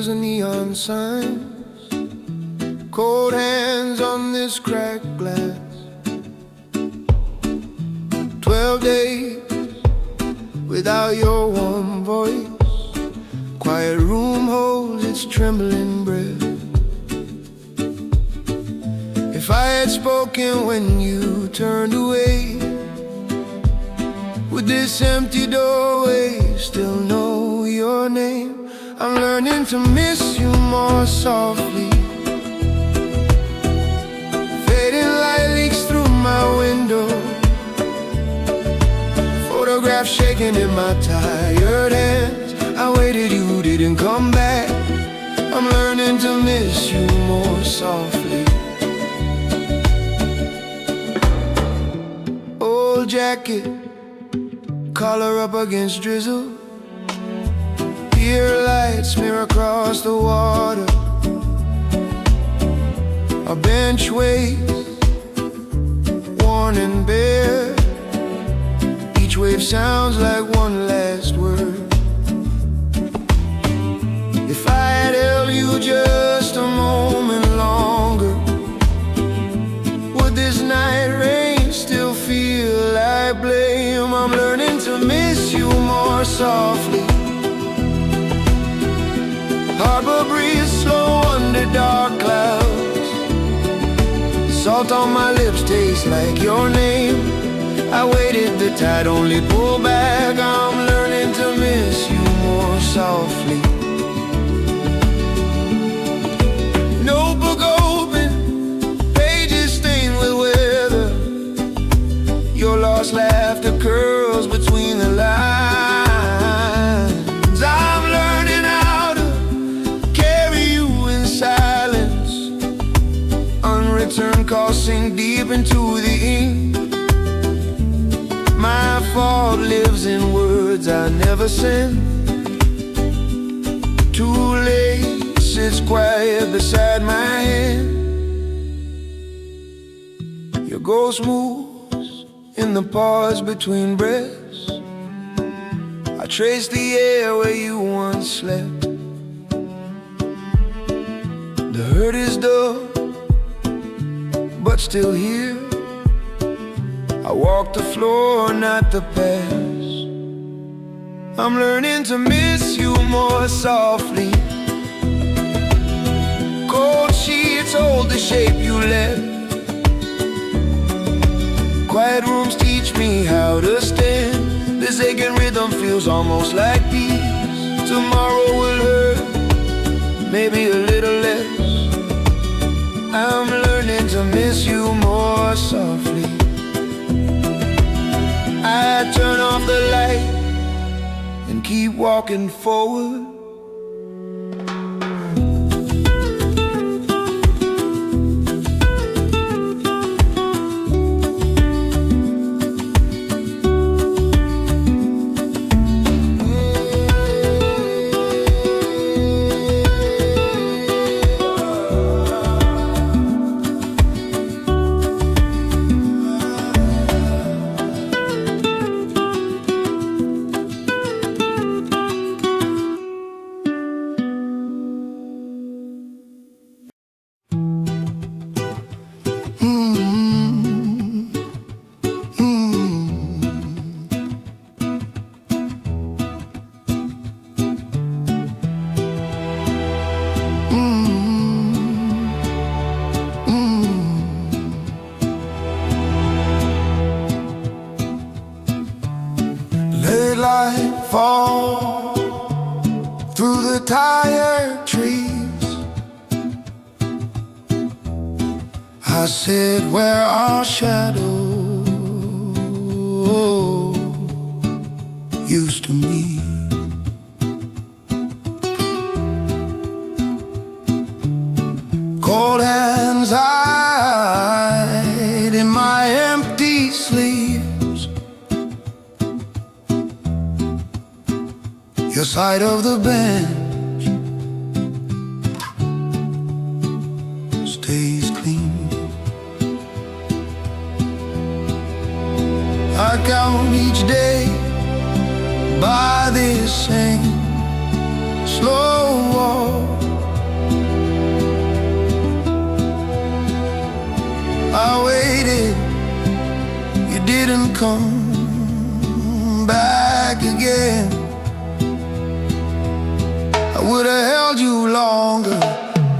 mirrors and neon signs, cold hands on this cracked glass. 12 days without your warm voice, quiet room holds its trembling breath. If I had spoken when you turned away, would this empty doorway still know your name? I'm learning to miss you more softly. Fading light leaks through my window, photographs shaking in my tired hands. I waited, you didn't come back. I'm learning to miss you more softly. Old jacket, collar up against drizzle, Pier lights smear across the water. A bench waves, worn and bare, each wave sounds like one last word. If I had held you just a moment longer, would this night rain still feel like blame? I'm learning to miss you more softly. Harbor breeze slow under dark clouds, salt on my lips tastes like your name. I waited, the tide only pulled back. I'm learning to miss you more softly. Notebook open, pages stained with weather, your lost laughter curls between the lines. I'm learning how to carry you in silence, unreturned calls sink deep into the ink. My fault lives in words I never sent. Too late, sits quiet beside my hand. Your ghost moves in the pause between breaths. I trace the air where you once slept. The hurt is dull, but still here. I walk the floor, not the past. I'm learning to miss you more softly. Cold sheets hold the shape you left. Quiet rooms teach me how to stand. This aching rhythm feels almost like peace. Tomorrow will hurt, maybe a little less. I'm learning to miss you more softly. I turn off the light and keep walking forward. Fall through the tired trees. I sit where our shadows used to meet. Cold hands hide in my empty sleeves. Your side of the bench stays clean. I count each day by this same slow walk. come back again. I would have held you longer.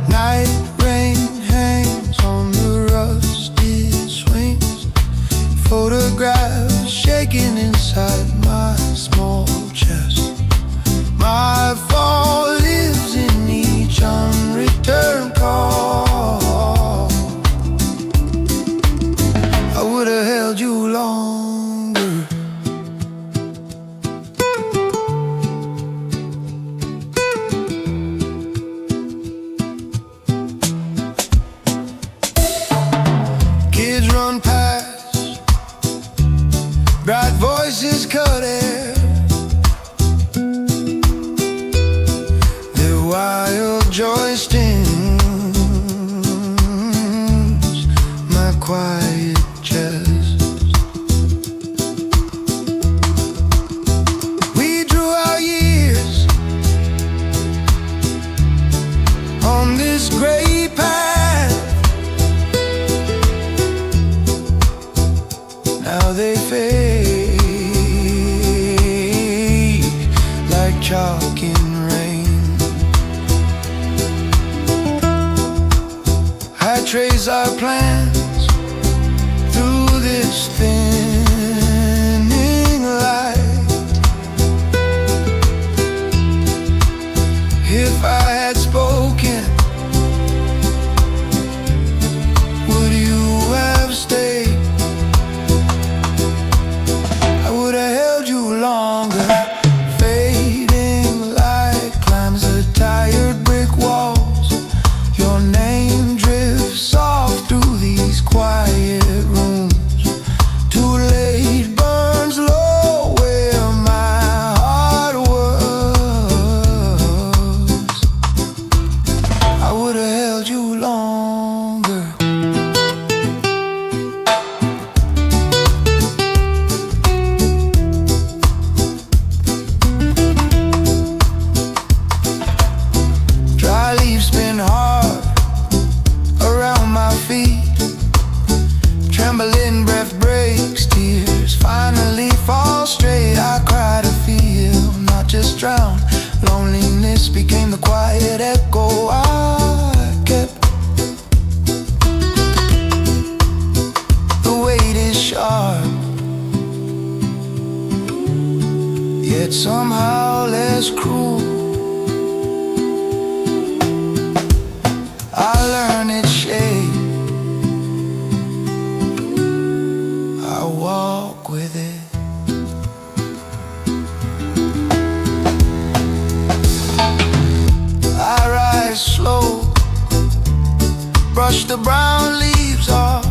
Night rain hangs on the rusted swings, photographs shaking inside my small chest. My fall lives in each unreturned call. I would have held you longer. Kids run past, bright voices cut air. Their wild joy stings my quiet chest. We drew our years on this gray path. Now they fade like chalk in rain. I trace our plans through this thinning light. If I had spoken, would you have stayed? I would have held you longer. Fading light climbs the tired brick walls. Your name drifts off through these quiet rooms. Too late burns low where my heart was. I would have held you longer. Dry leaves spin hard around my feet. Trembling breath breaks, tears finally fall straight. I cry to feel, not just drown. Loneliness became the quiet echo I kept. The weight is sharp, yet somehow less cruel. I learn its shape, I walk with it. I rise slow, brush the brown leaves off.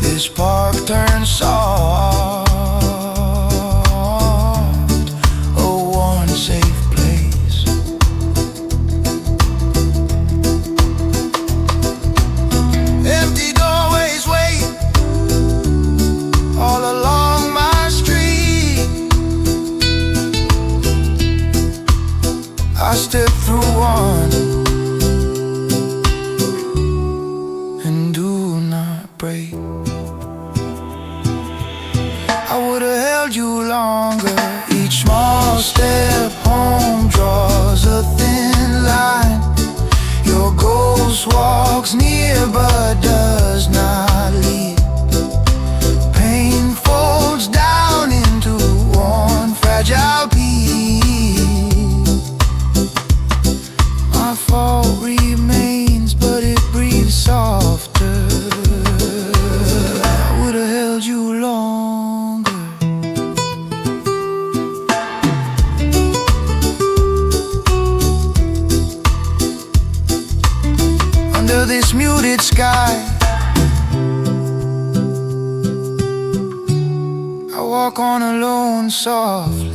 This park turns soft, a worn safe place. Empty doorways wait all along my street. I step through one and do not break. I would have held you longer. Each small step home draws a thin line. Your ghost walks near but does not lead. Pain folds down into one fragile piece. My fault remains, but it breathes softer. I would have held you longer. Under this muted sky, I walk on alone softly.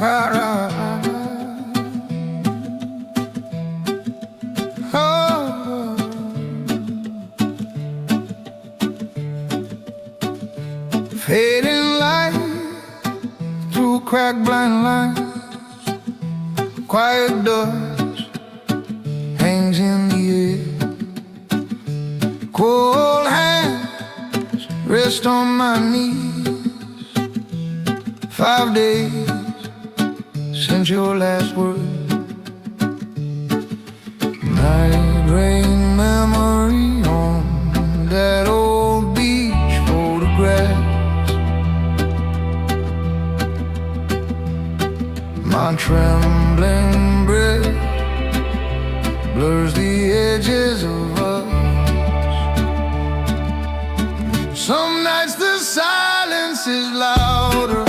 Oh. Fading light through cracked blind lines, quiet dust hangs in the air. Cold hands rest on my knees. 5 days since your last word. Night rain memory on that old beach photograph. My trembling breath blurs the edges of us. Some nights the silence is louder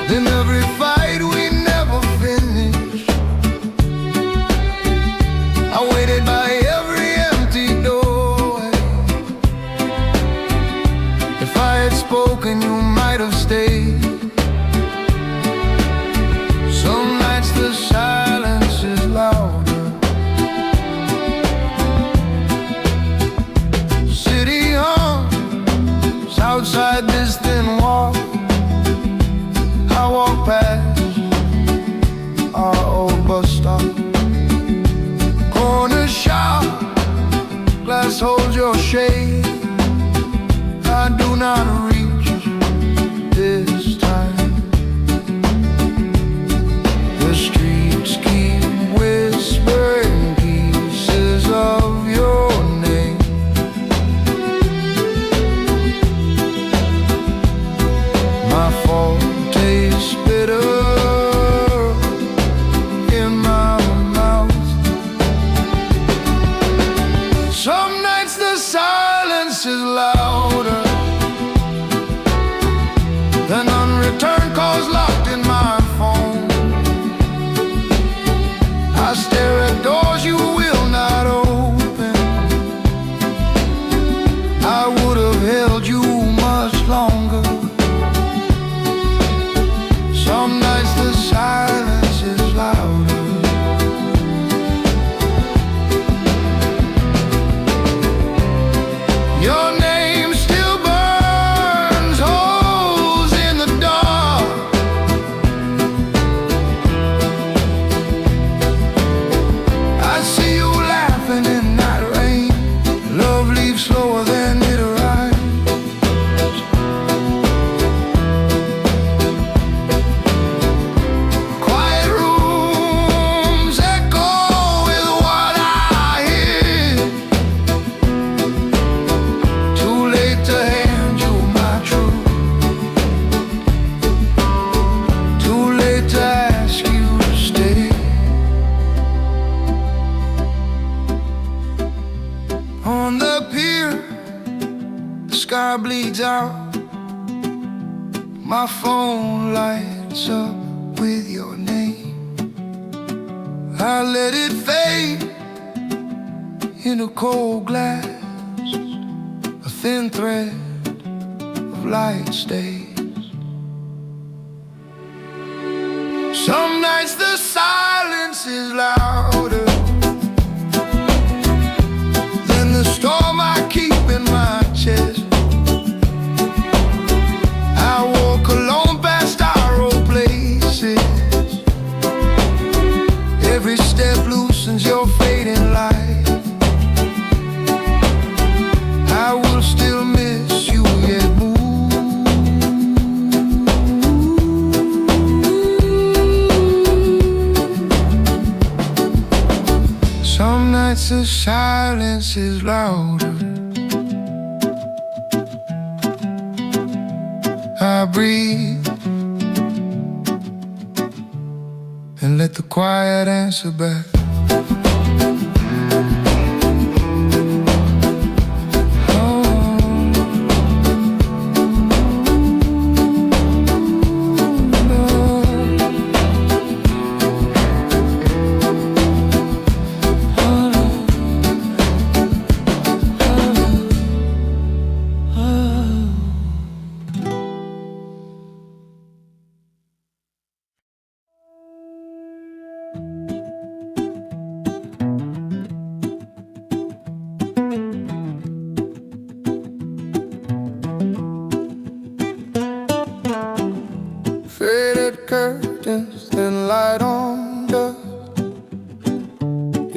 than every fight we never finished. I waited by every empty doorway. If I had spoken, you might have stayed. Some nights the silence is louder. City hums outside this thin wall. I walk past our old bus stop. Corner shop, glass holds your shade. I do not reach this time. The streets keep whispering pieces of your name. My fault tastes bitter in my mouth. Some nights the silence is louder than unreturned calls locked in my phone. I stare at doors you will not open. I would have held you much longer. Some nights the silence is louder. Your name still burns holes in the dark. I see you laughing in that rain. Love leaves slower than it arrives. Quiet rooms echo with what I hear. Too late to hand you my truth. Too late to ask you to stay. On the pier, the sky bleeds out. My phone lights up with your name. I let it fade in a cold glass. A thin thread of light stays. Some nights the silence is louder than the storm I keep in my chest. I walk alone past our old places. Every step loosens your fading light. I will still miss you yet Some nights the silence is louder. I breathe and let the quiet answer back.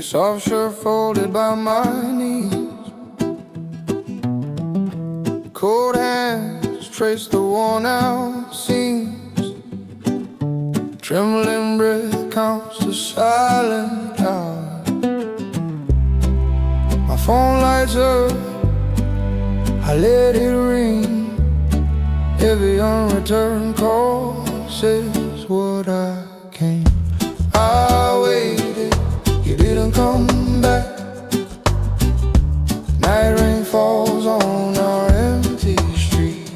soft shirt folded by my knees. Cold hands trace the worn out seams. Trembling breath counts to silent hours. My phone lights up, I let it ring. Every unreturned call says what I came. I waited, you didn't come back. Night rain falls on our empty street.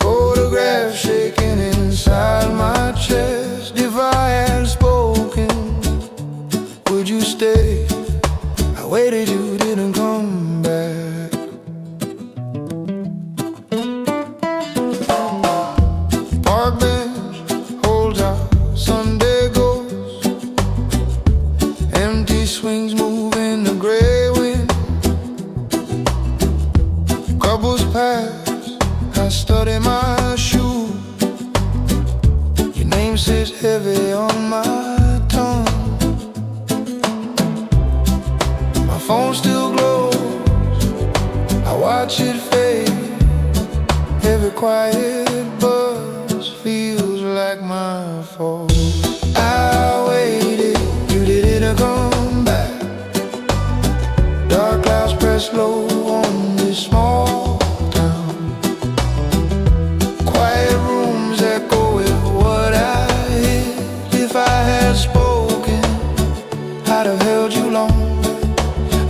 Photographs shaking inside my chest. If I had spoken, would you stay? I waited, you didn't come back. Park bench holds our Sunday ghosts. Empty swings move in the gray wind. Couples pass, I study my shoe. Your name sits heavy on my tongue. My phone still glows, I watch it fade. Every quiet buzz feels like my fault. I waited, you didn't come back. Dark clouds press low on this small town. Quiet rooms echo with what I hear. If I had spoken, I'd have held you longer.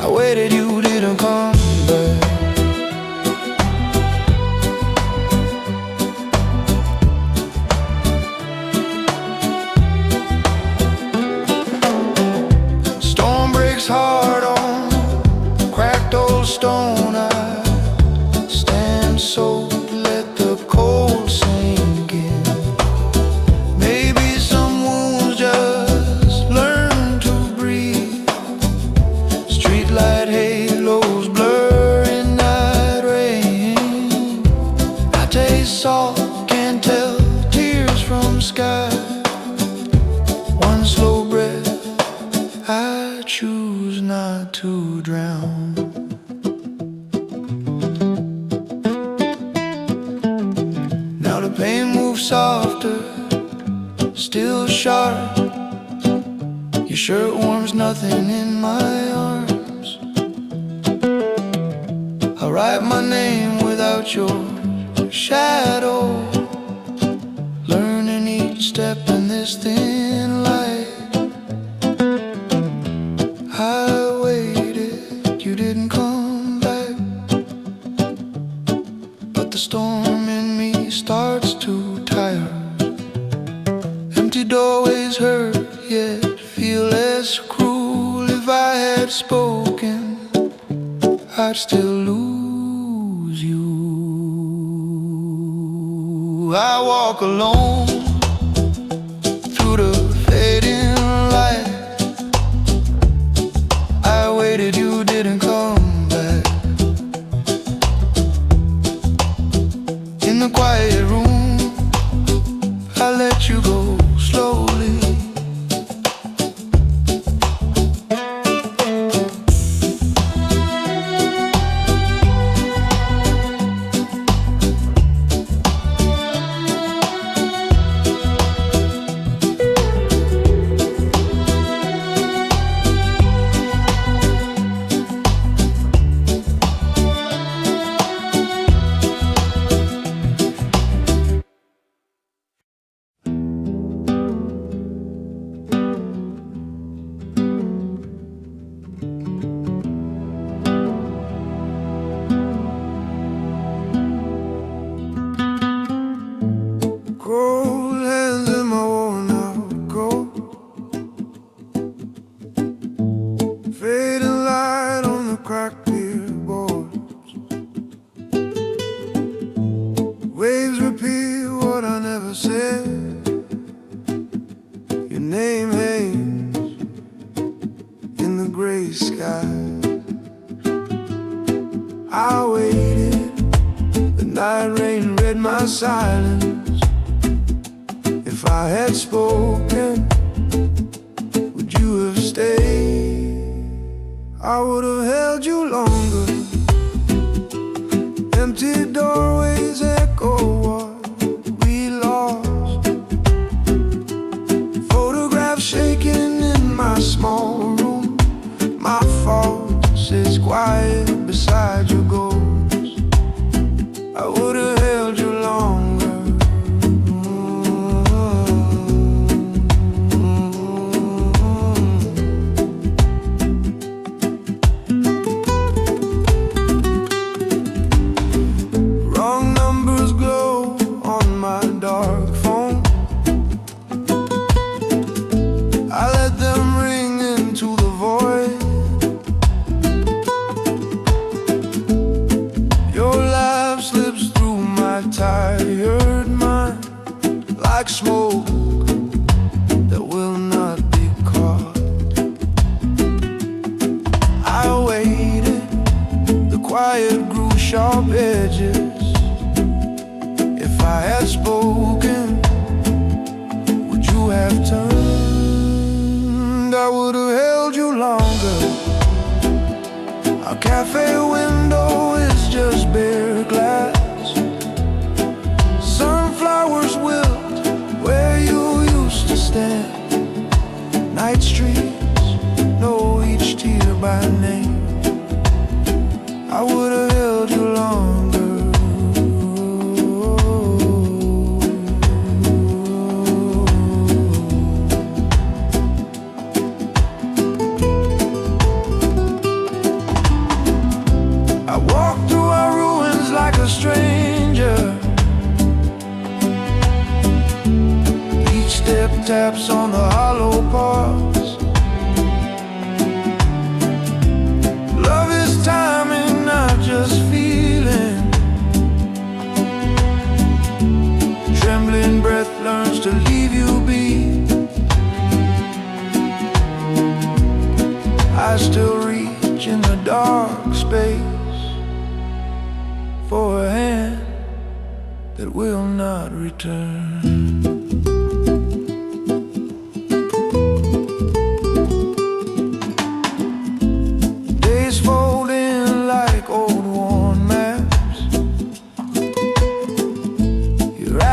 I waited, you didn't come back. Hard on cracked old stone. I stand soaked, let the cold sink in. Maybe some wounds just learn to breathe. Streetlight halos blur in night rain. I taste salt, can't tell tears from sky. One slow breath, I choose not to drown. Now the pain moves softer, still sharp. Your shirt warms nothing in my arms. I write my name without your shadow, learning each step in this thin light. I waited, you didn't come back. But the storm in me starts to tire. Empty doorways hurt, yet feel less cruel. If I had spoken, I'd still lose you. I walk alone through the fading light. I waited, you didn't come back. In the quiet room, I let you go slowly. Cold hands in my worn out coat. Fading light on the cracked pier boards. Waves repeat what I never said. Your name hangs in the gray sky. I waited, the night rain read my silence. If I had spoken, would you have stayed? stay, I would have held you longer. Empty doorways echo what we lost. Photographs shaking in my small room. My fault sits quiet beside your ghost. I would have held you longer. Tired mind, like smoke that will not be caught. I waited, the quiet grew sharp edges. If I had spoken, would you have turned? I would have held you longer. Our cafe window is just bare glass. Sunflowers wilt where you used to stand. Night streets know each tear by name. I would have held you longer. I walked through our ruins like a stranger. Step taps on the hollow parts. Love is timing, not just feeling. Trembling breath learns to leave you be. I still reach in the dark space for a hand that will not return.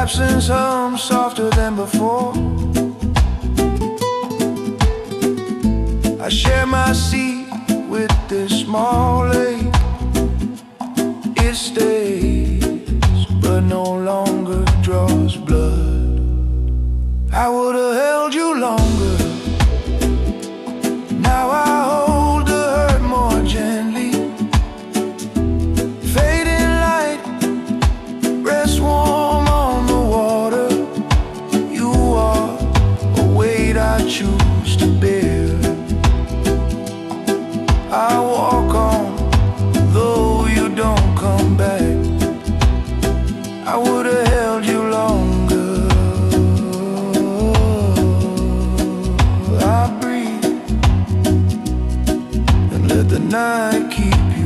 Absence hums softer than before. I share my seat with this small lake. It stays, but no longer draws blood. I would have held you longer. Now I hold the hurt more gently. Fading light, rest warm. I choose to bear. I walk on, though you don't come back. I would have held you longer. I breathe and let the night keep you.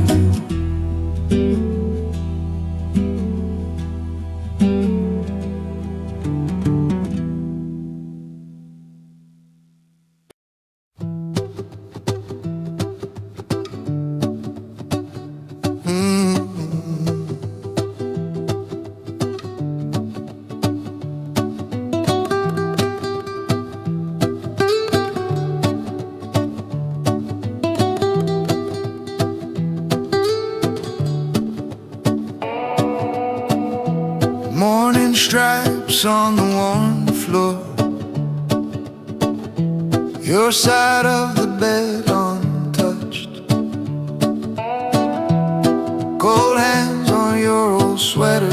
Morning stripes on the worn floor. Your side of the bed untouched. Cold hands on your old sweater.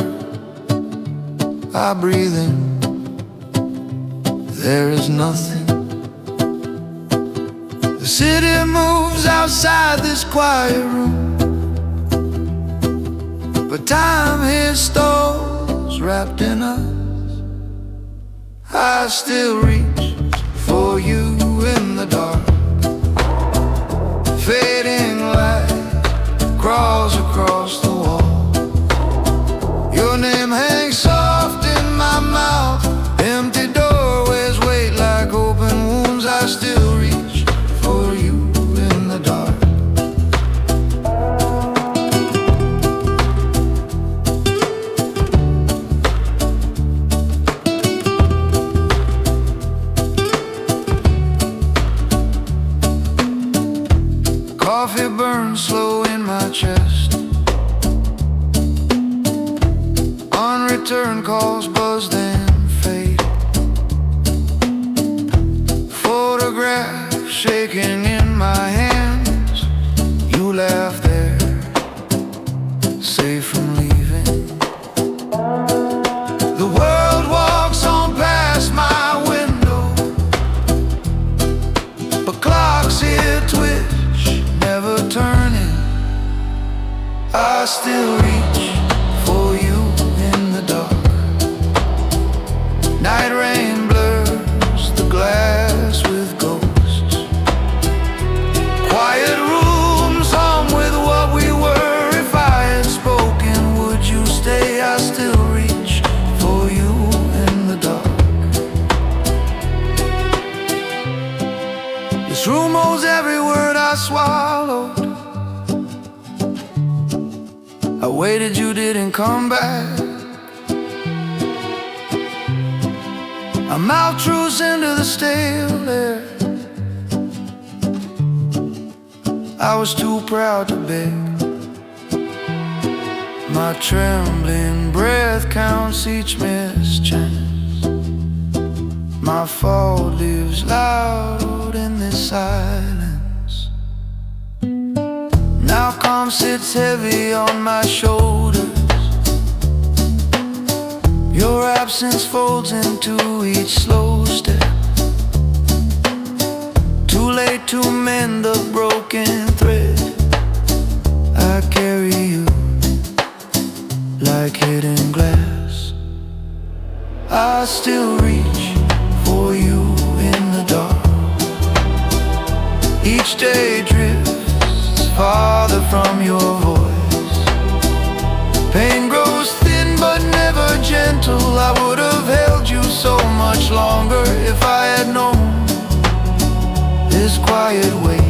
I breathe in. There is nothing. The city moves outside this quiet room, but time here stalls wrapped in us. I still reach for you in the dark. Fading light crawls across the wall. Your name hangs soft in my mouth. Empty doorways wait like open wounds. I still reach for Coffee burns slow in my chest. Unreturned calls buzzed and fade. Photograph shaking in my hands. You laugh there, safe from leaving. The world walks on past my window, but clocks here twitch, never turning. I still reach for you in the dark. Night rain blurs the glass with ghosts. Quiet rooms hum with what we were. If I had spoken, would you stay? I still reach for you in the dark. This room holds every word I swallowed. I waited, you didn't come back. My mouth truce into the stale air. I was too proud to beg. My trembling breath counts each missed chance. My fault lives loud in this silence. Now calm sits heavy on my shoulders. Your absence folds into each slow step. Too late to mend the broken thread. I carry you like hidden glass. I still reach for you in the dark. Each day drifts farther from your voice. Pain grows thin but never gentle. I would have held you so much longer if I had known this quiet way.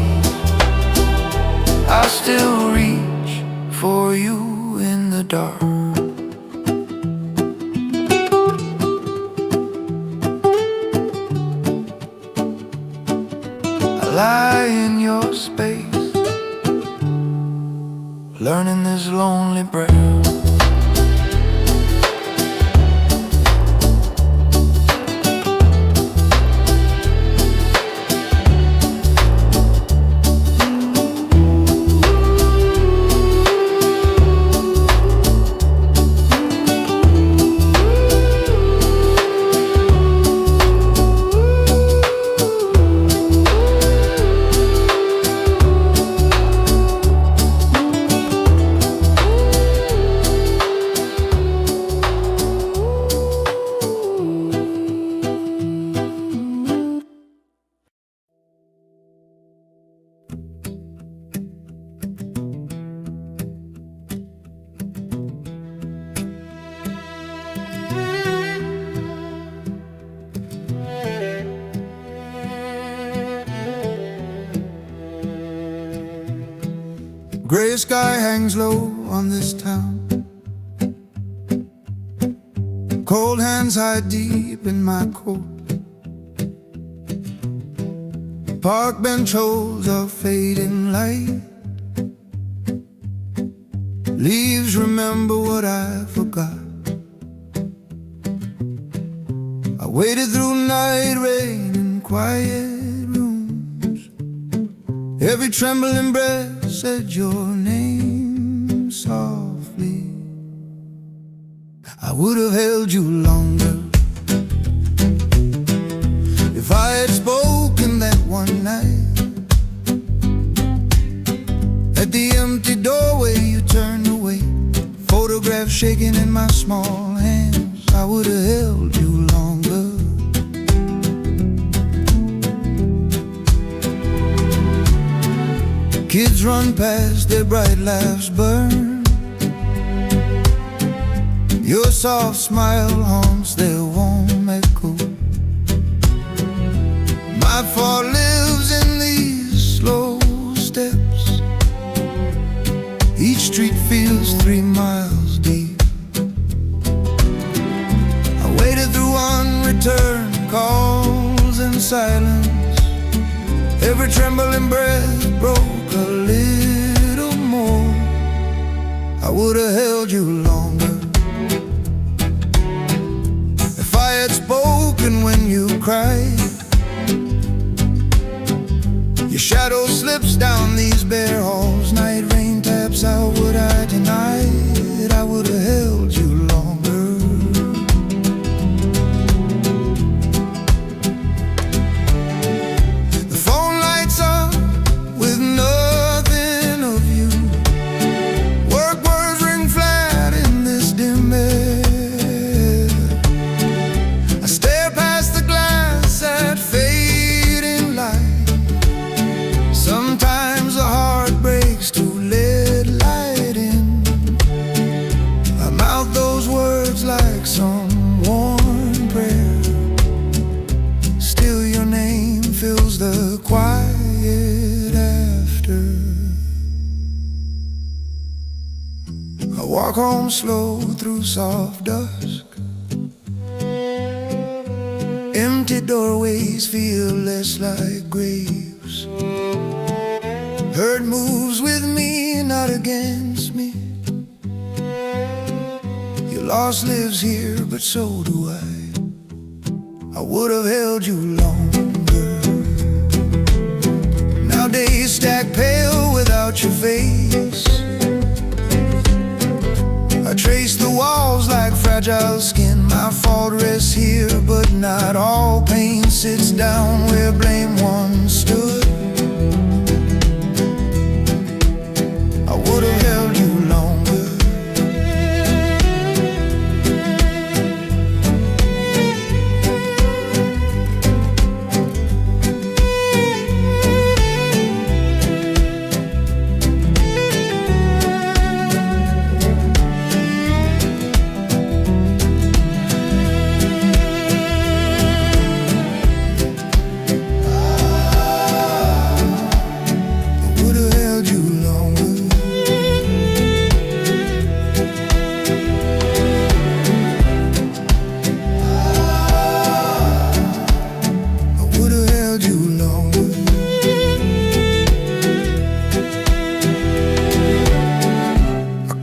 I still reach for you in the dark. I lie in your space, learning this lonely breath. Gray sky hangs low on this town. Cold hands hide deep in my coat. Park bench holds a fading light. Leaves remember what I forgot. I waited through night rain and quiet rooms. Every trembling breath said your name softly. I would have held you longer if I had spoken that one night. At the empty doorway you turned away, photograph shaking in my small hands. I would have held you longer. Kids run past, their bright laughs burn. Your soft smile haunts their warm echo. My fault lives in these slow steps. Each street feels 3 miles deep. I waited through unreturned calls and silence. Every trembling breath broke a little. home slow through soft dusk. Empty doorways feel less like graves. Herd moves with me, not against me. Your loss lives here, but so do I. I would have held you longer. Now days stack pale without your face. I trace the walls like fragile skin. My fault rests here, but not all pain sits down where blame once stood. I would have held you longer.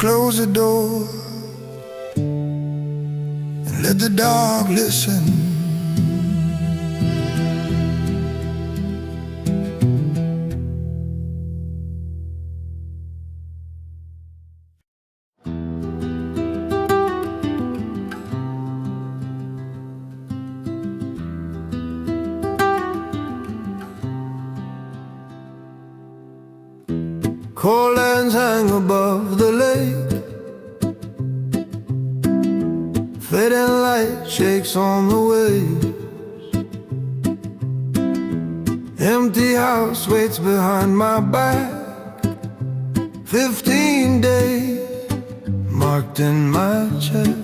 Close the door and let the dark listen. Cold lands hang above the lake. Fading light shakes on the waves. Empty house waits behind my back. 15 days marked in my chest.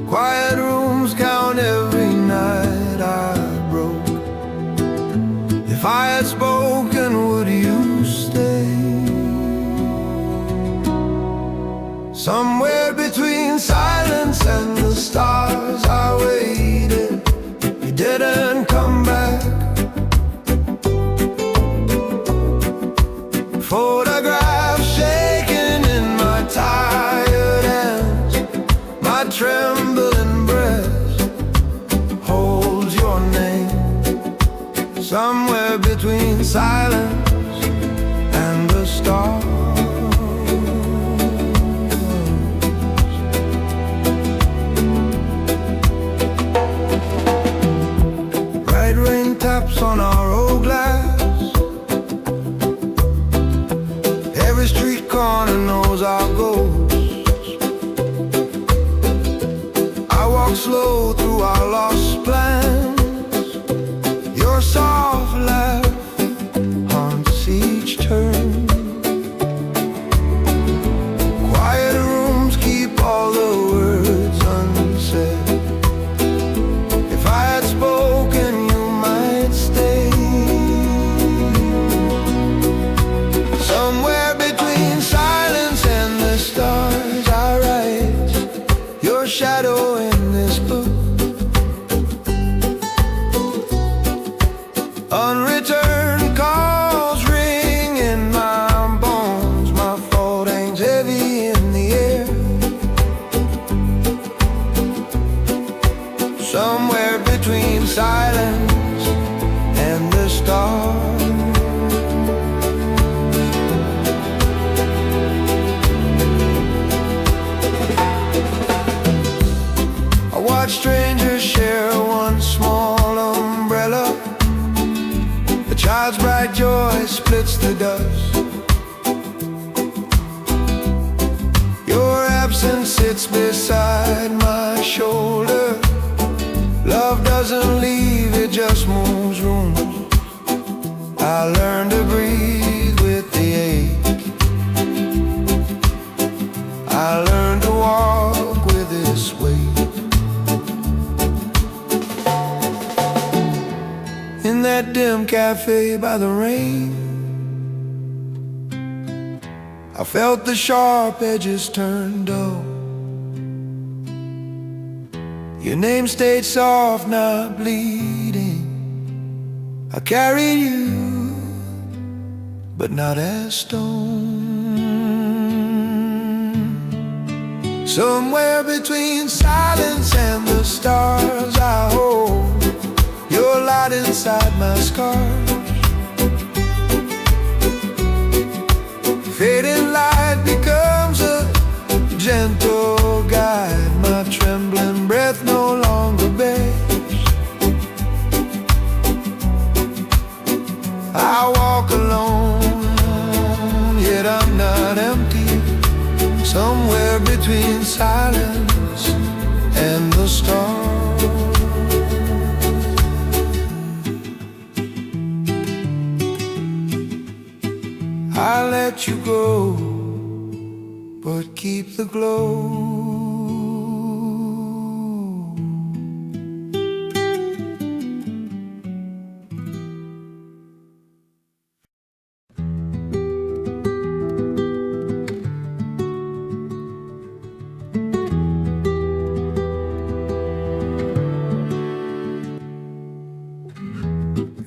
Quiet rooms count every night I broke. If I had spoken, would you stay? Somewhere between silence and the stars I waited. You didn't come back. Photographs shaking in my tired hands. My trembling breath holds your name. Somewhere between silence and the stars. Bright rain taps on our old glass. Every street corner knows our ghosts. I walk slow through our lost plans. Your soft laugh haunts each turn. Quiet rooms keep all the words unsaid. If I had spoken, you might stay. Somewhere between silence and the stars I write your shadow in this book. Unreturned calls ring in my bones. My fault hangs heavy in the air. Somewhere between silence and the stars. I watch strangers share one small umbrella. A child's bright joy splits the dust. Your absence sits beside my shoulder. Love doesn't leave, it just moves rooms. I learned to breathe with the ache. I learned to walk with this weight. In that dim cafe by the rain, I felt the sharp edges turn dull. Your name stayed soft, not bleeding. I carried you, but not as stone. Somewhere between silence and the stars, I hold your light inside my scars. Fading light becomes a gentle guide. My trembling breath no longer bears. I walk alone, yet I'm not empty. Somewhere between silence and the stars. I let you go, but keep the glow.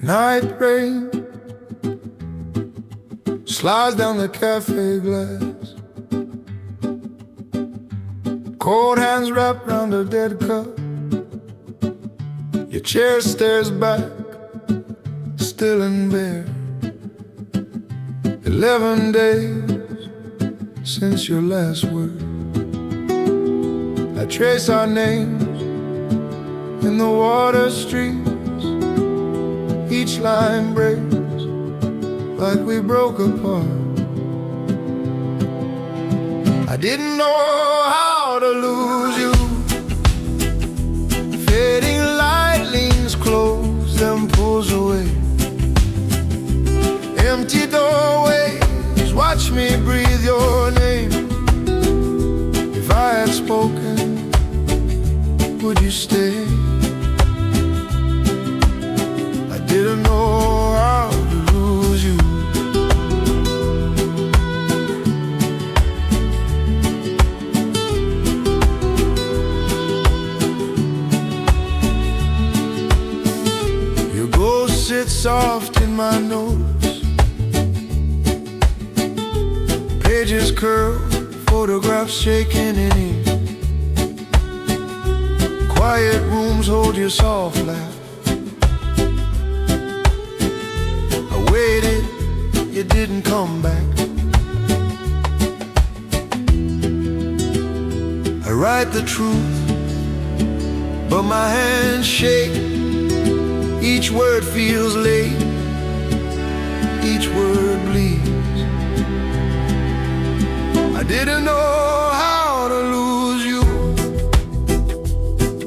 Night rain slides down the cafe glass. Cold hands wrapped round a dead cup. Your chair stares back, still and bare. 11 days since your last word. I trace our names in the water streams. Each line breaks like we broke apart. I didn't know how to lose you. Fading light leans close, then pulls away. Empty doorways, watch me breathe your name. If I had spoken, would you stay? I didn't know how to lose you. Your ghost sits soft in my notes. Pages curl, photographs shaking in ink. Quiet rooms hold your soft laugh. I waited, you didn't come back. I write the truth, but my hands shake. Each word feels late, each word bleeds. I didn't know how to lose you.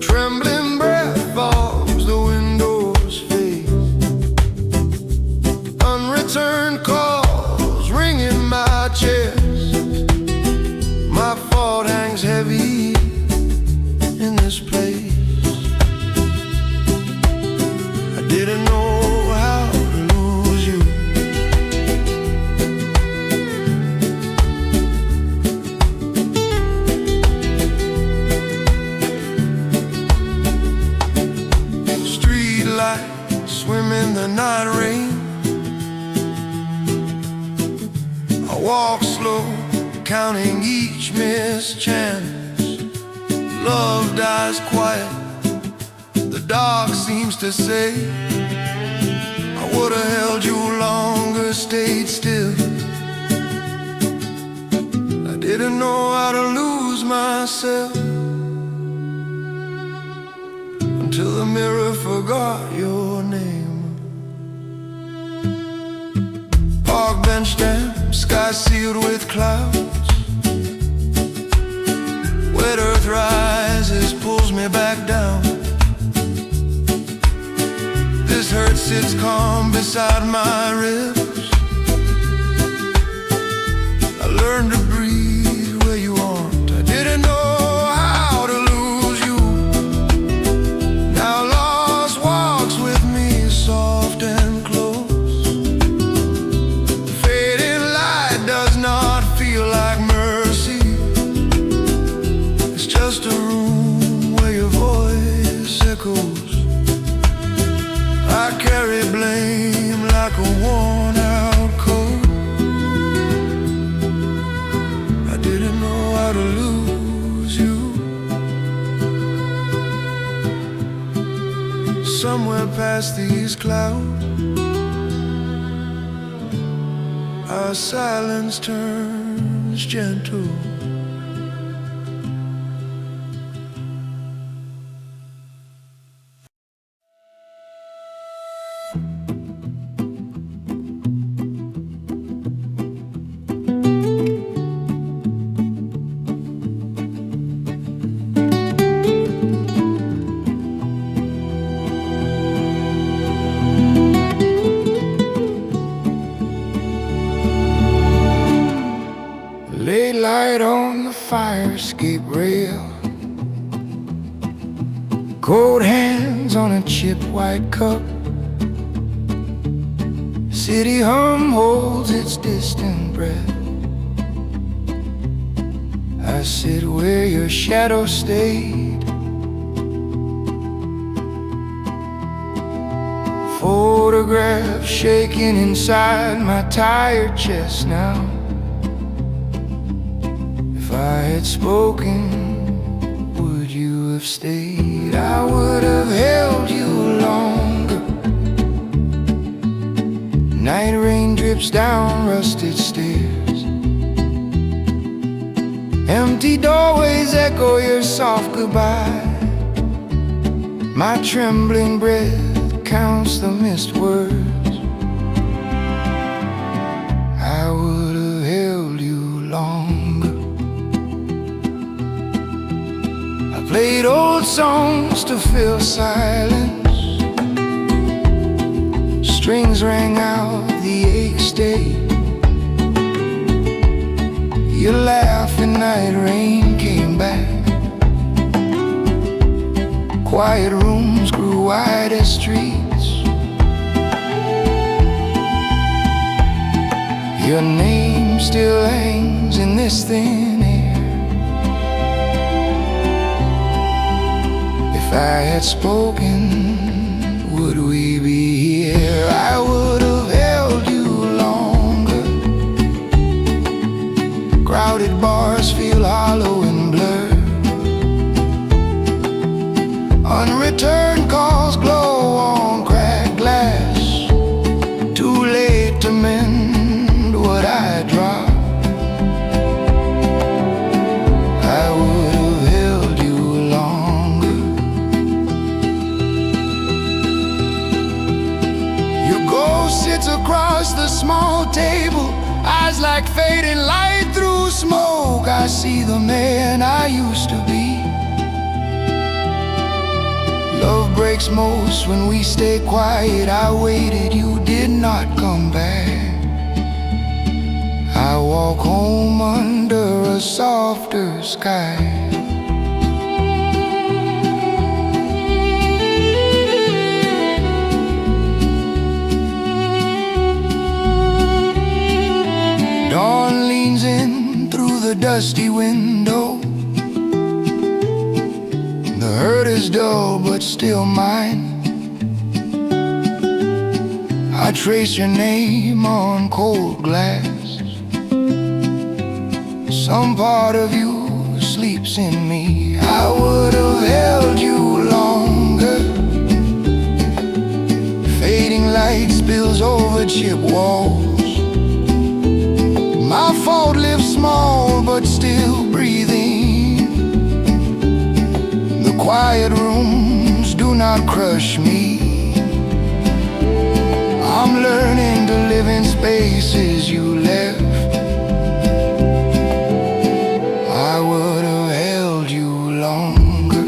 Trembling breath forms the window's face. Unreturned calls ring in my chest. My fault hangs heavy in this place. I didn't know how to lose you. Street light, swim in the night rain. I walk slow, counting each missed chance. Love dies quiet, the dark seems to say. I would've held you longer, stayed still. I didn't know how to lose myself until the mirror forgot your name. Park bench damp, sky sealed with clouds. Wet earth rises, pulls me back down. This hurt sits calm beside my ribs. I learned to breathe where you aren't. I didn't know how to lose you. Now loss walks with me, soft and close. The fading light does not feel somewhere past these clouds, our silence turns gentle. Lay light on the fire escape rail, cold hands on a chipped white cup. City hum holds its distant breath. I sit where your shadow stayed, photograph shaking inside my tired chest now. If I had spoken, would you have stayed? I would have held you longer. Night rain drips down rusted stairs. Empty doorways echo your soft goodbye. My trembling breath counts the missed words. I would have held you longer. Played old songs to fill silence. Strings rang out the ache stayed. Your laugh and night rain came back. Quiet rooms grew wide as streets. Your name still hangs in this thin air. If I had spoken, would we be here? I would have held you longer. Crowded bars feel hollow and blurred. Unreturned calls glow on cracked glass. Too late to mend what I dropped. I would have held you longer. Your ghost sits across the small table, eyes like fading light through smoke. I see the man I used to be. Love breaks most when we stay quiet. I waited, you did not come back. I walk home under a softer sky. Dawn leans in through the dusty window. The hurt is dull but still mine. I trace your name on cold glass. Some part of you sleeps in me. I would have held you longer. Fading light spills over chip walls. My fault lives small but still breathing. The quiet rooms do not crush me. I'm learning to live in spaces you left. I would have held you longer.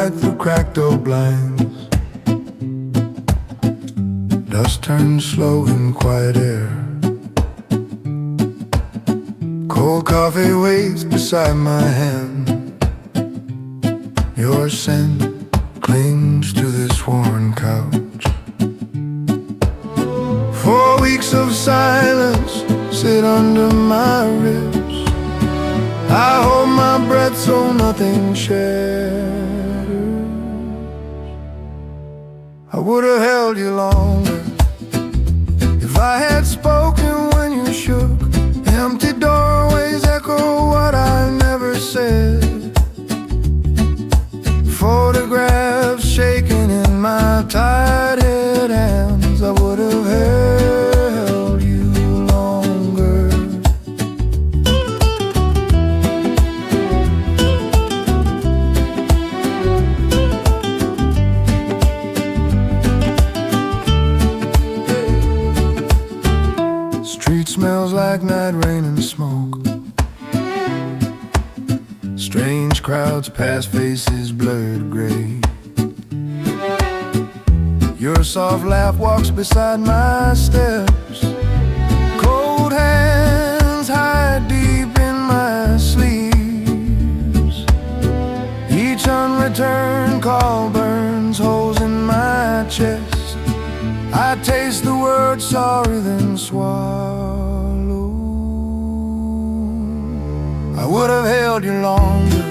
light through cracked old blinds. Dust turns slow in quiet air. Cold coffee waits beside my hand. Your scent clings to this worn couch. 4 weeks of silence sit under my ribs. I hold my breath so nothing shatters. I would have held you longer if I had spoken when you shook. Empty doorways echo what I never said. Photographs shaking in my tired head hands. I would have held you longer. Street smells like night rain and smoke. Strange crowds pass, faces blurred gray. Your soft laugh walks beside my steps. Cold hands hide deep in my sleeves. Each unreturned call burns holes in my chest. I taste the word sorry, then swallow. I would have held you longer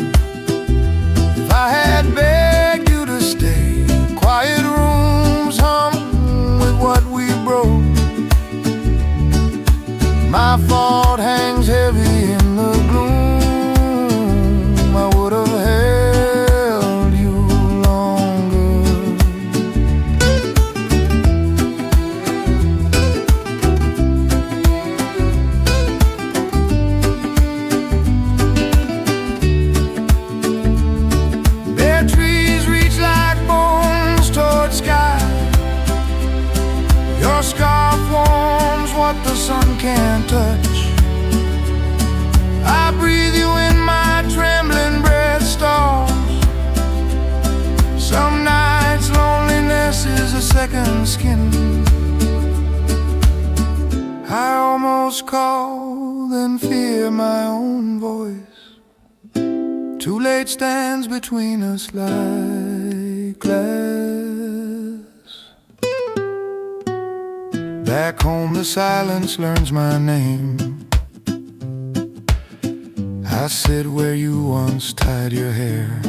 if I had begged you to stay. Quiet rooms hum with what we broke. My fault hangs heavy in the gloom. I would have held you longer. Bare trees reach like bones toward sky. Your scarf warms what the sun can't touch. I breathe you in my trembling breath stalls. Some nights loneliness is a second skin. I almost call, then fear my own voice. Too late stands between us like glass. Back home the silence learns my name. I sit where you once tied your hair.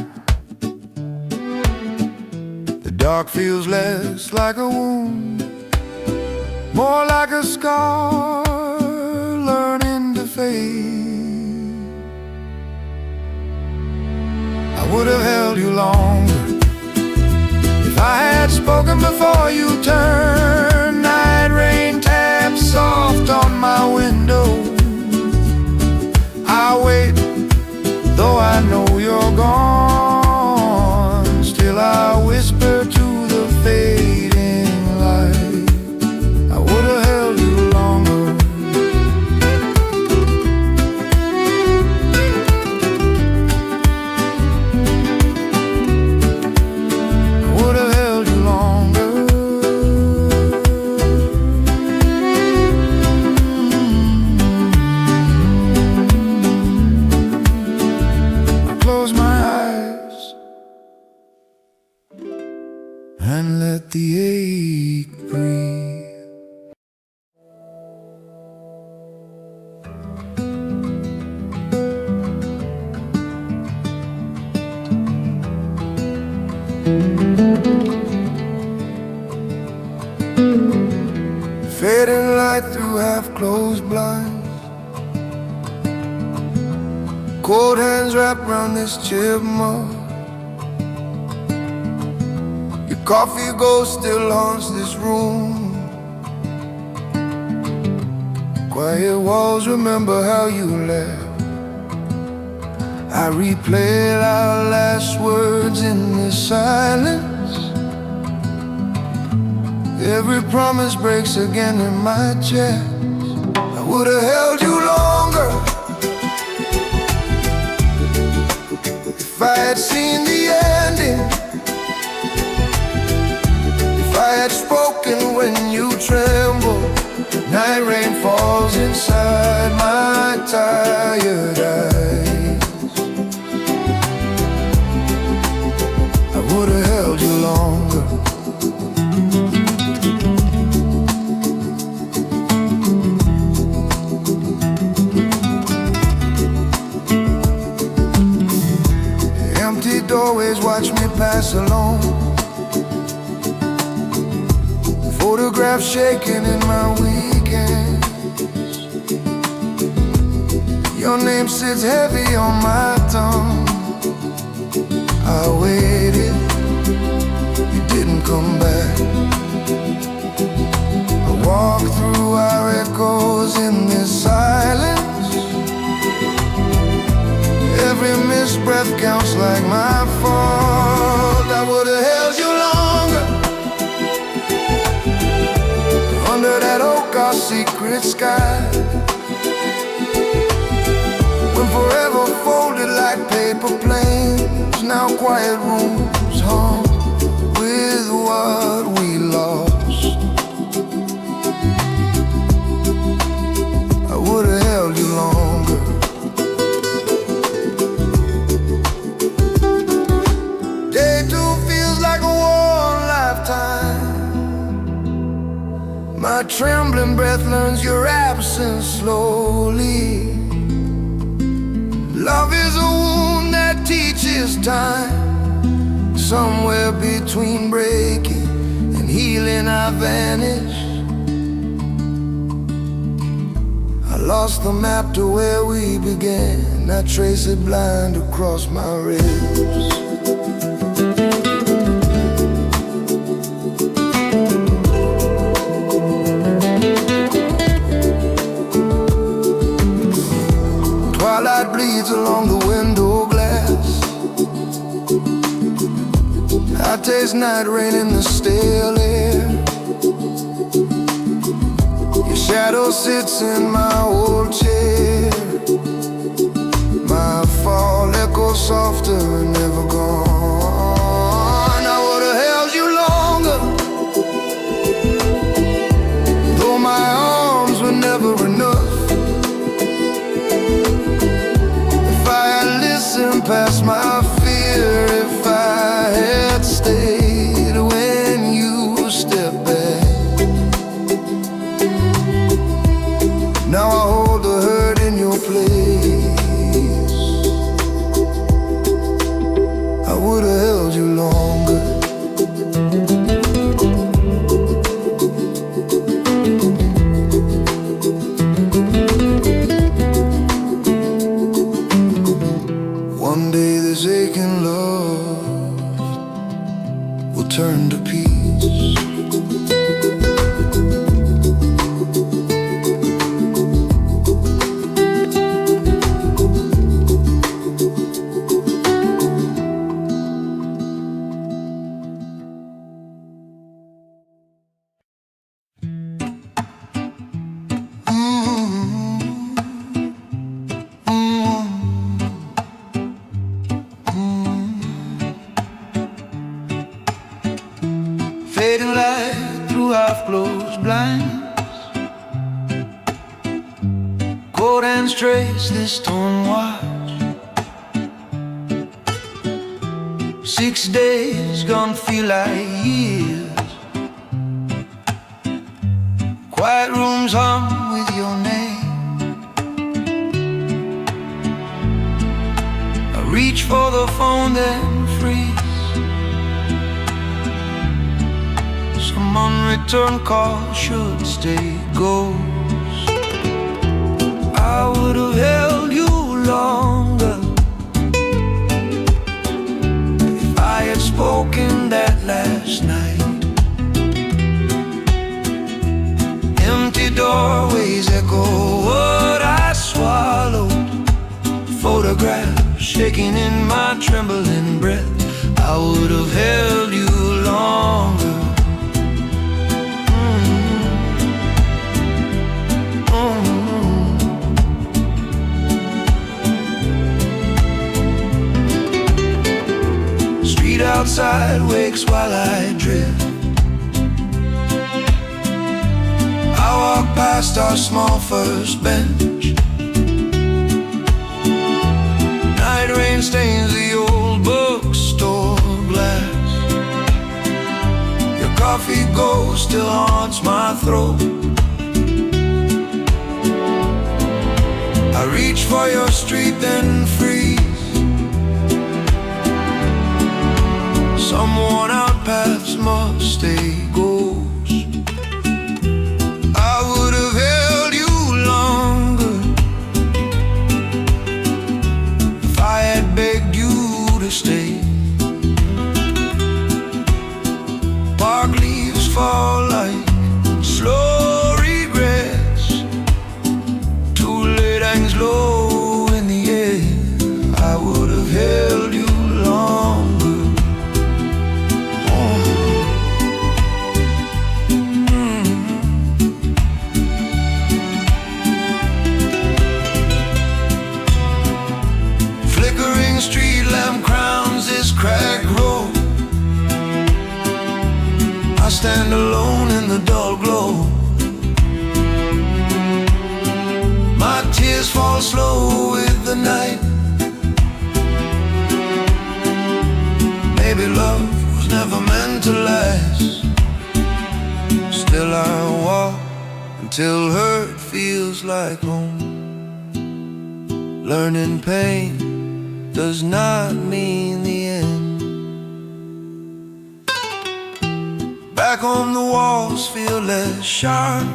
The dark feels less like a wound, more like a scar learning to fade. I would have held you longer if I had spoken before you turned. Night rain taps soft on my window. I wait, though I know you're gone. Still I whisper to the fading light. I would have held you longer. I would have held you longer. Close my eyes and let the ache breathe. Fading light through half-closed blinds. Cold hands wrapped around this chipmunk. Your coffee ghost still haunts this room. Quiet walls remember how you left. I replay our last words in the silence. Every promise breaks again in my chest. I would have held you longer if I had seen the ending, if I had spoken when you tremble, night rain falls inside my tired eyes, I would've held you longer. Empty doorways watch me pass alone, photographs shaking in my weekends. Your name sits heavy on my tongue. I waited, you didn't come back. I walked through our echoes in this silence. Every missed breath counts like my fault. I would've held you longer under that oak, our secret sky, when forever folded like paper planes. Now quiet rooms hung with what we lost. I would've held you longer. Day two feels like a warm lifetime. My trembling breath learns your absence slowly. Love is a wound that teaches time. Somewhere between breaking and healing I vanish. I lost the map to where we began. I trace it blind across my ribs. Twilight bleeds along the window glass. I taste night rain in the still air. Your shadow sits in my old chair. My fall echoes softer and never gone. I would've held you longer, though my arms were never enough. Past my fear, if I had stayed when you stepped back. Now I hold the hurt in your place. I would've held you longer. One day this aching love will turn to peace. Fading light through half-closed blinds. Cold hands trace this torn watch. 6 days gone feel like years. Quiet rooms hum with your name. I reach for the phone then freeze. Some unreturned call should stay ghost. I would have held you longer if I had spoken that last night. Empty doorways echo what I swallowed. Photographs shaking in my trembling breath. I would have held you longer. outside wakes while I drift. I walk past our small first bench. Night rain stains the old bookstore glass. Your coffee ghost still haunts my throat. I reach for your street then freeze. Some worn out paths must stay ghost. I would have held you longer if I had begged you to stay. Park leaves fall like slow regrets. Too late hangs low in the air. I would have held you longer. Flickering street lamp crowns this cracked road. I stand alone in the dull glow. My tears fall slow with the night. Maybe love was never meant to last. Still I walk until hurt feels like home. Learning pain does not mean the end. Back home the walls feel less sharp.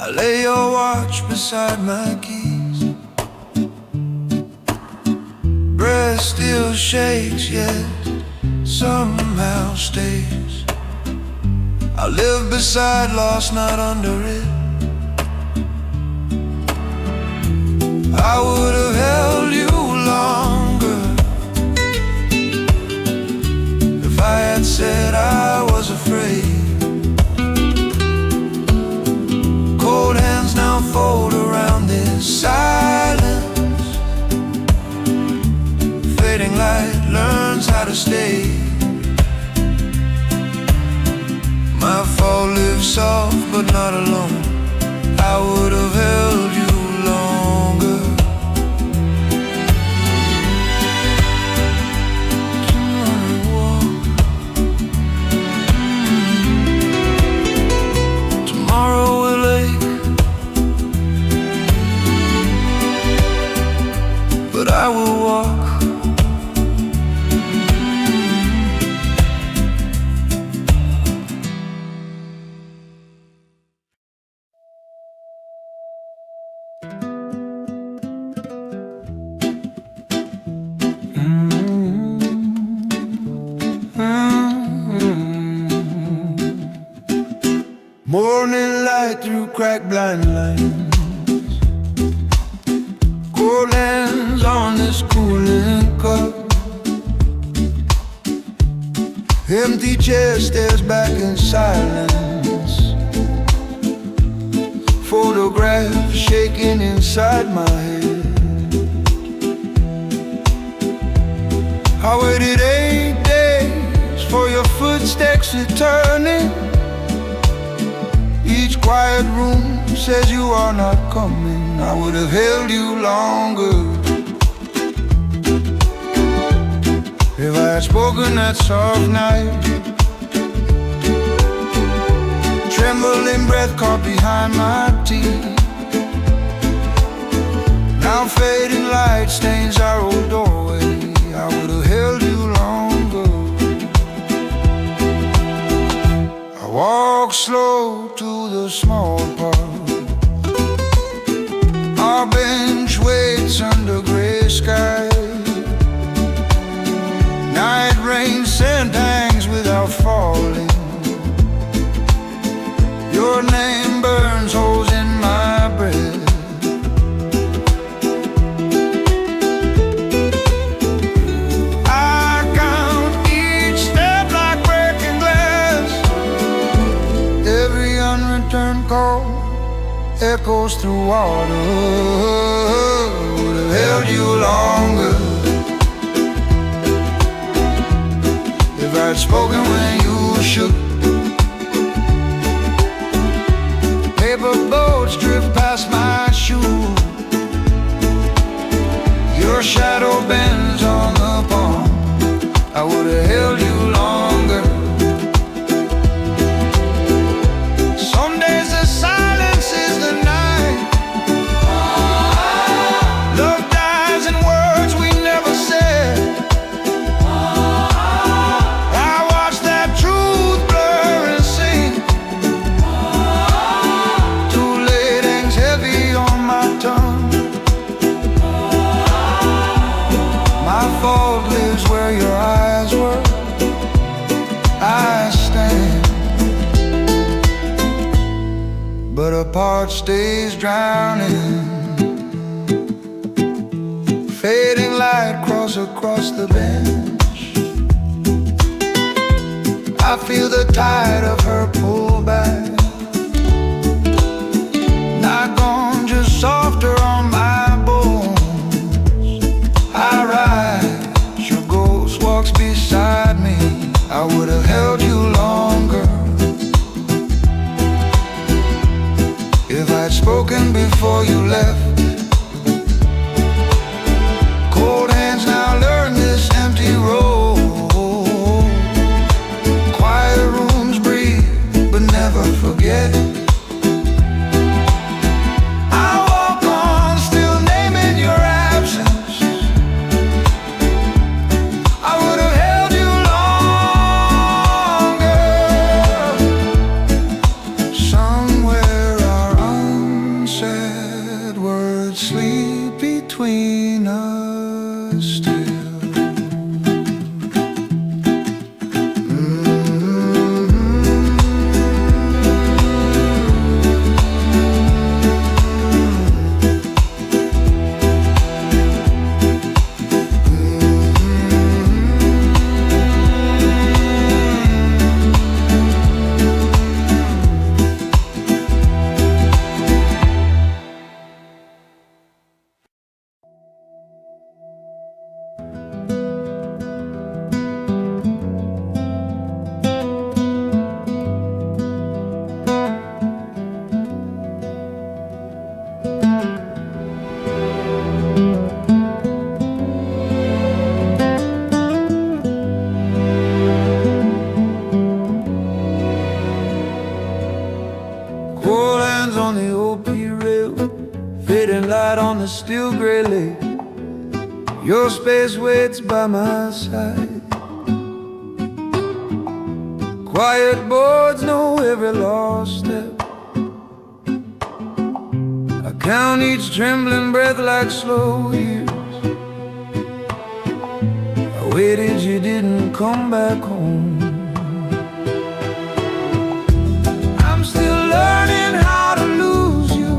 I lay your watch beside my keys. Breath still shakes yet somehow stays. I live beside lost, not under it. I would have held you longer if I had said I was afraid. Cold hands now fold around this silence. Fading light learns how to stay. My fall lives soft but not alone. I would have held you longer. Tomorrow will ache, but I will walk. Morning light through cracked blind lines. Cold hands on this cooling cup. Empty chair stares back in silence. Photograph shaking inside my head. I waited 8 days for your footsteps returning. Each quiet room says you are not coming. I would have held you longer if I had spoken that soft night. Trembling breath caught behind my teeth. Now fading light stains our old doorway. I would have held you longer. I walk slow to the small park. Our bench waits under gray sky. Night rain scent hangs without falling. Your name burns holes in my breath. I count each step like breaking glass. Every unreturned call echoes through water. Would have held you longer had spoken when you shook. Paper boats drift past my shoe. Your shadow bends on the pond. I would have held you longer. Some days the silence is the night. Love dies in words we never said. I watch that truth blur and sink. Too late hangs heavy on my tongue. My fault lives where your eyes were. I stand, but a part stays drowning. Fading light cross across the bench. I feel the tide of her pull back. Not gone, just softer on my bones. I rise, your ghost walks beside me. I would have held you longer if I'd spoken before you left. Cold hands now learn this empty road. Quiet rooms breathe, but never forget. I walk on, still naming your absence. I would have held you longer. Somewhere our unsaid words sleep between us still. Cold hands on the old Pier rail, fading light on the still gray lake. Your space waits by my side. Quiet boards know every lost step. I count each trembling breath like slow years. I waited, you didn't come back home. I'm still learning how to lose you.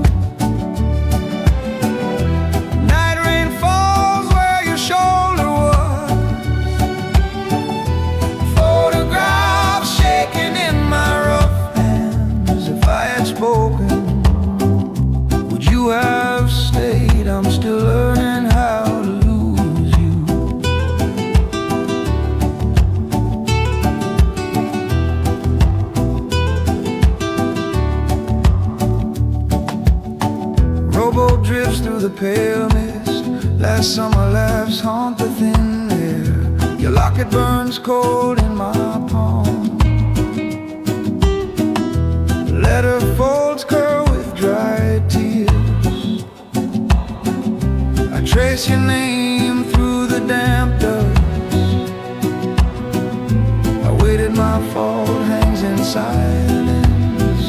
Night rain falls where your shoulder was. Photographs shaking in my rough hands. If I had spoken, would you have stayed? I'm still learning how to lose you. Rowboat drifts through the pale mist. Last summer laughs haunt the thin air. Your locket burns cold in my palm. Letter folds curl with dry tears. I trace your name through the damp dust. I waited, my fault hangs in silence.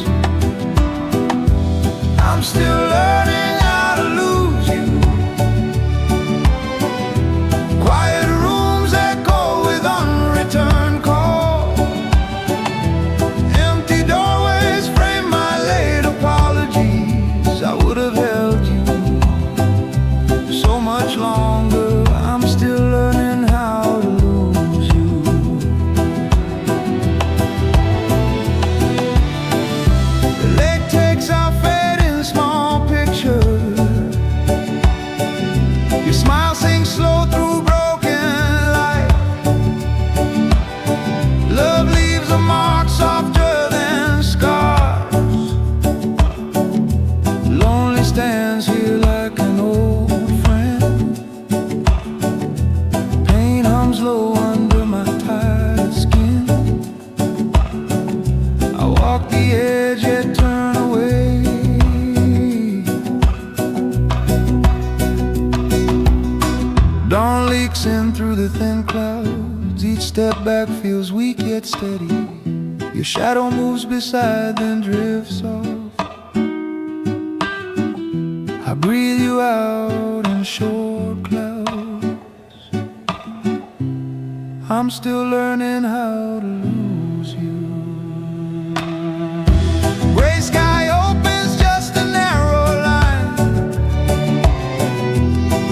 I'm still learning how to lose you. Quiet rooms echo with unreturned calls. Empty doorways frame my late apologies. I would have held you so much longer. I'm still learning how to lose you. The lake takes our fate in small pictures. Your smile sinks slow through broken light. Dawn leaks in through the thin clouds. Each step back feels weak yet steady. Your shadow moves beside, then drifts off. I breathe you out in short clouds. I'm still learning how to lose you. Gray sky opens just a narrow line.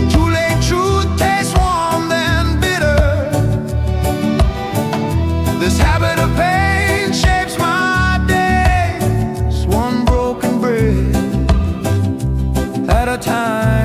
Too late truth tastes warm then bitter. This habit of pain shapes my days, one broken breath at a time.